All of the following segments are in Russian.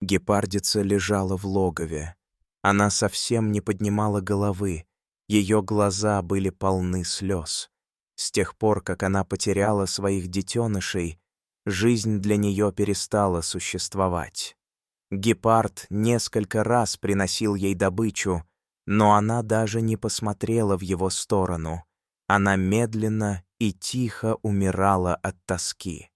Гепардица лежала в логове. Она совсем не поднимала головы, ее глаза были полны слез. С тех пор, как она потеряла своих детенышей, жизнь для нее перестала существовать. Гепард несколько раз приносил ей добычу, но она даже не посмотрела в его сторону. Она медленно и тихо умирала от тоски.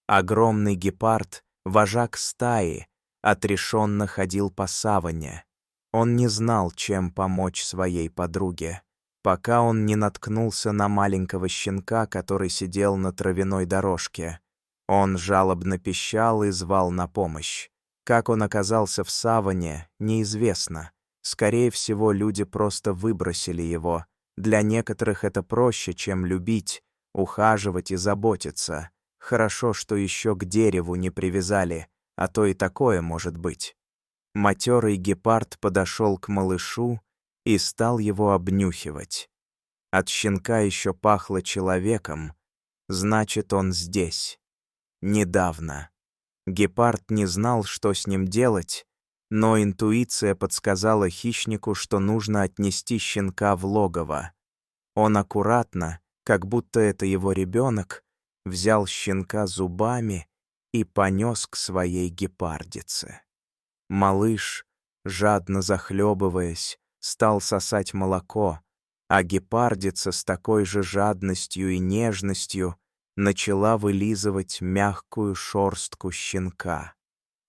Огромный гепард, вожак стаи, отрешенно ходил по саванне. Он не знал, чем помочь своей подруге, пока он не наткнулся на маленького щенка, который сидел на травяной дорожке. Он жалобно пищал и звал на помощь. Как он оказался в саванне, неизвестно. Скорее всего, люди просто выбросили его. Для некоторых это проще, чем любить, ухаживать и заботиться. Хорошо, что еще к дереву не привязали, а то и такое может быть. Матерый гепард подошел к малышу и стал его обнюхивать. От щенка еще пахло человеком, значит, он здесь. Недавно. Гепард не знал, что с ним делать, но интуиция подсказала хищнику, что нужно отнести щенка в логово. Он аккуратно, как будто это его ребенок, взял щенка зубами и понес к своей гепардице. Малыш, жадно захлебываясь, стал сосать молоко, а гепардица с такой же жадностью и нежностью начала вылизывать мягкую шорстку щенка.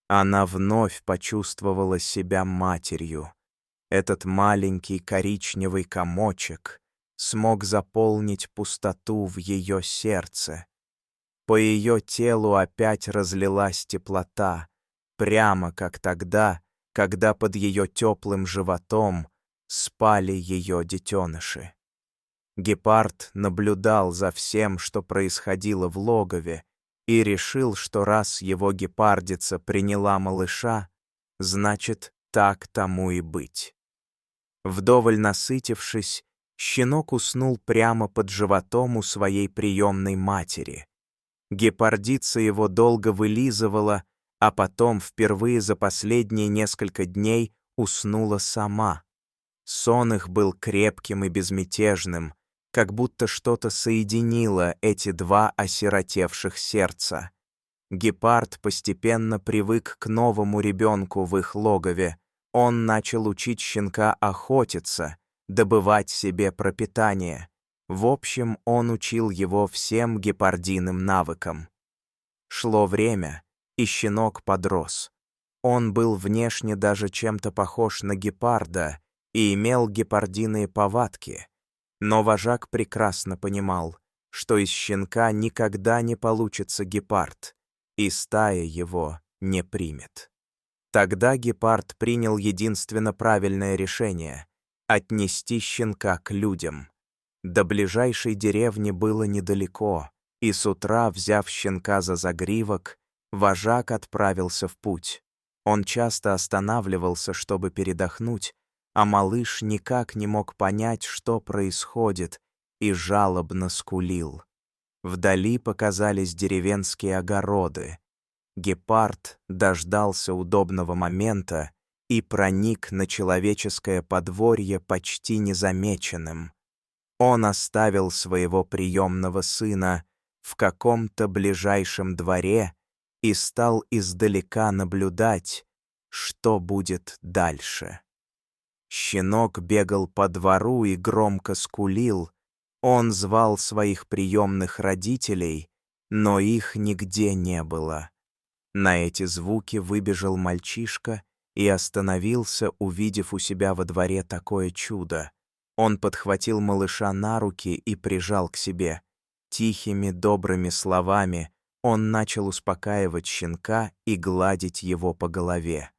Она вновь почувствовала себя матерью. Этот маленький коричневый комочек смог заполнить пустоту в ее сердце. По ее телу опять разлилась теплота, прямо как тогда, когда под ее теплым животом спали ее детеныши. Гепард наблюдал за всем, что происходило в логове, и решил, что раз его гепардица приняла малыша, значит, так тому и быть. Вдоволь насытившись, щенок уснул прямо под животом у своей приемной матери. Гепардица его долго вылизывала, а потом впервые за последние несколько дней уснула сама. Сон их был крепким и безмятежным, как будто что-то соединило эти два осиротевших сердца. Гепард постепенно привык к новому ребенку в их логове. Он начал учить щенка охотиться, добывать себе пропитание. В общем, он учил его всем гепардиным навыкам. Шло время, и щенок подрос. Он был внешне даже чем-то похож на гепарда и имел гепардиные повадки. Но вожак прекрасно понимал, что из щенка никогда не получится гепард, и стая его не примет. Тогда гепард принял единственно правильное решение — отнести щенка к людям. До ближайшей деревни было недалеко, и с утра, взяв щенка за загривок, вожак отправился в путь. Он часто останавливался, чтобы передохнуть, а малыш никак не мог понять, что происходит, и жалобно скулил. Вдали показались деревенские огороды. Гепард дождался удобного момента и проник на человеческое подворье почти незамеченным. Он оставил своего приемного сына в каком-то ближайшем дворе и стал издалека наблюдать, что будет дальше. Щенок бегал по двору и громко скулил. Он звал своих приемных родителей, но их нигде не было. На эти звуки выбежал мальчишка и остановился, увидев у себя во дворе такое чудо. Он подхватил малыша на руки и прижал к себе. Тихими, добрыми словами он начал успокаивать щенка и гладить его по голове.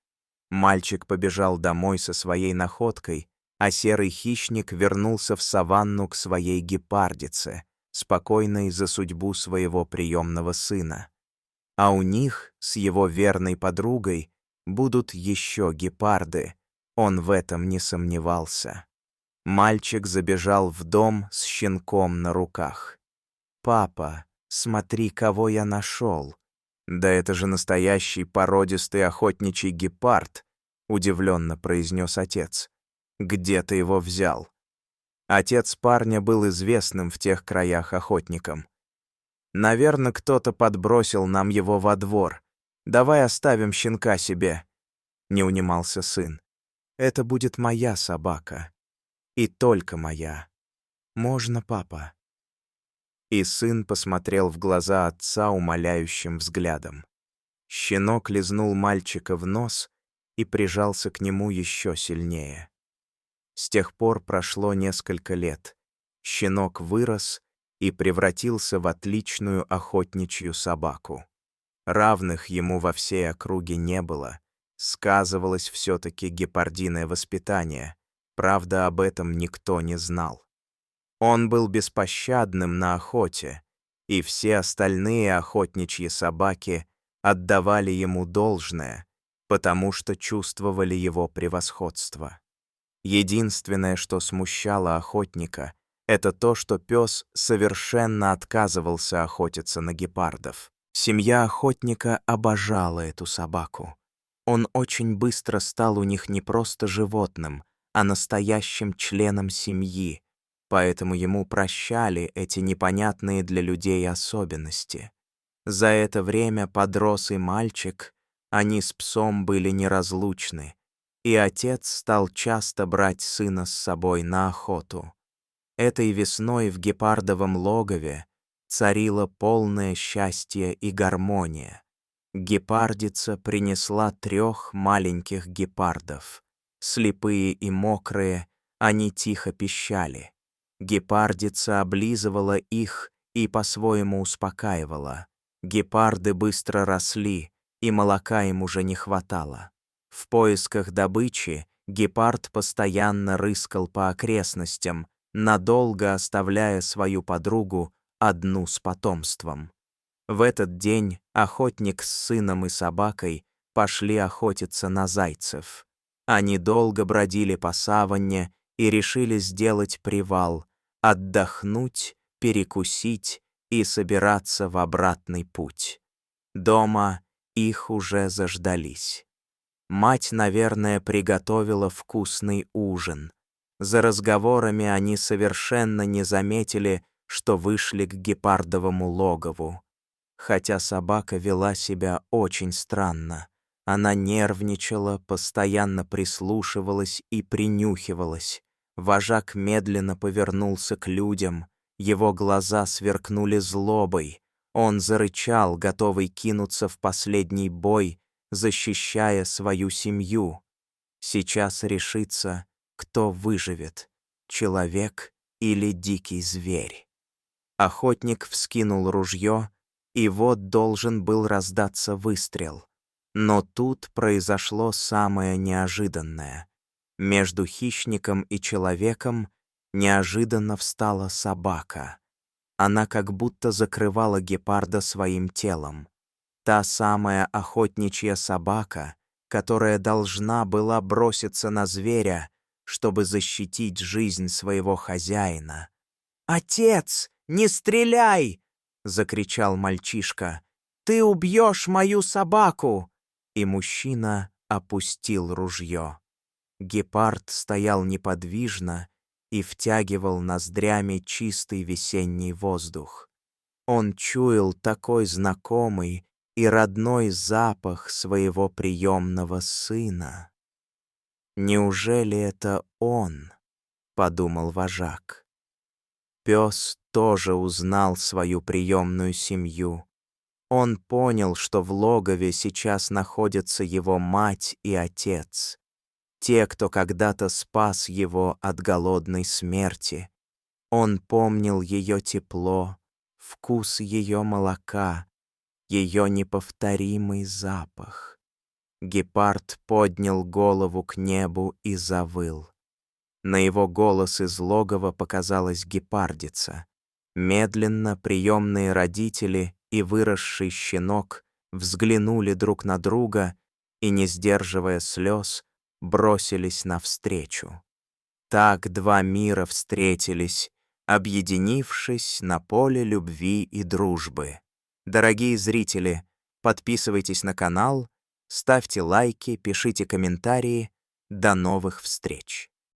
Мальчик побежал домой со своей находкой, а серый хищник вернулся в саванну к своей гепардице, спокойной за судьбу своего приемного сына. А у них с его верной подругой будут еще гепарды, он в этом не сомневался. Мальчик забежал в дом с щенком на руках. «Папа, смотри, кого я нашел!» «Да это же настоящий породистый охотничий гепард», — удивленно произнес отец. «Где ты его взял?» Отец парня был известным в тех краях охотником. «Наверное, кто-то подбросил нам его во двор. Давай оставим щенка себе», — не унимался сын. «Это будет моя собака. И только моя. Можно, папа?» И сын посмотрел в глаза отца умоляющим взглядом. Щенок лизнул мальчика в нос и прижался к нему еще сильнее. С тех пор прошло несколько лет. Щенок вырос и превратился в отличную охотничью собаку. Равных ему во всей округе не было. Сказывалось все-таки гепардиное воспитание. Правда, об этом никто не знал. Он был беспощадным на охоте, и все остальные охотничьи собаки отдавали ему должное, потому что чувствовали его превосходство. Единственное, что смущало охотника, это то, что пес совершенно отказывался охотиться на гепардов. Семья охотника обожала эту собаку. Он очень быстро стал у них не просто животным, а настоящим членом семьи, поэтому ему прощали эти непонятные для людей особенности. За это время подрос и мальчик, они с псом были неразлучны, и отец стал часто брать сына с собой на охоту. Этой весной в гепардовом логове царило полное счастье и гармония. Гепардица принесла 3 маленьких гепардов. Слепые и мокрые, они тихо пищали. Гепардица облизывала их и по-своему успокаивала. Гепарды быстро росли, и молока им уже не хватало. В поисках добычи гепард постоянно рыскал по окрестностям, надолго оставляя свою подругу одну с потомством. В этот день охотник с сыном и собакой пошли охотиться на зайцев. Они долго бродили по саванне и решили сделать привал, отдохнуть, перекусить и собираться в обратный путь. Дома их уже заждались. Мать, наверное, приготовила вкусный ужин. За разговорами они совершенно не заметили, что вышли к гепардовому логову. Хотя собака вела себя очень странно. Она нервничала, постоянно прислушивалась и принюхивалась. Вожак медленно повернулся к людям. Его глаза сверкнули злобой. Он зарычал, готовый кинуться в последний бой, защищая свою семью. Сейчас решится, кто выживет, человек или дикий зверь. Охотник вскинул ружье, и вот должен был раздаться выстрел. Но тут произошло самое неожиданное. Между хищником и человеком неожиданно встала собака. Она как будто закрывала гепарда своим телом. Та самая охотничья собака, которая должна была броситься на зверя, чтобы защитить жизнь своего хозяина. «Отец, не стреляй!» — закричал мальчишка. «Ты убьешь мою собаку!» И мужчина опустил ружье. Гепард стоял неподвижно и втягивал ноздрями чистый весенний воздух. Он чуял такой знакомый и родной запах своего приемного сына. «Неужели это он?» — подумал вожак. Пес тоже узнал свою приемную семью. Он понял, что в логове сейчас находятся его мать и отец, те, кто когда-то спас его от голодной смерти. Он помнил ее тепло, вкус ее молока, ее неповторимый запах. Гепард поднял голову к небу и завыл. На его голос из логова показалась гепардица. Медленно приемные родители и выросший щенок взглянули друг на друга и, не сдерживая слез, бросились навстречу. Так 2 мира встретились, объединившись на поле любви и дружбы. Дорогие зрители, Подписывайтесь на канал, ставьте лайки, пишите комментарии. До новых встреч!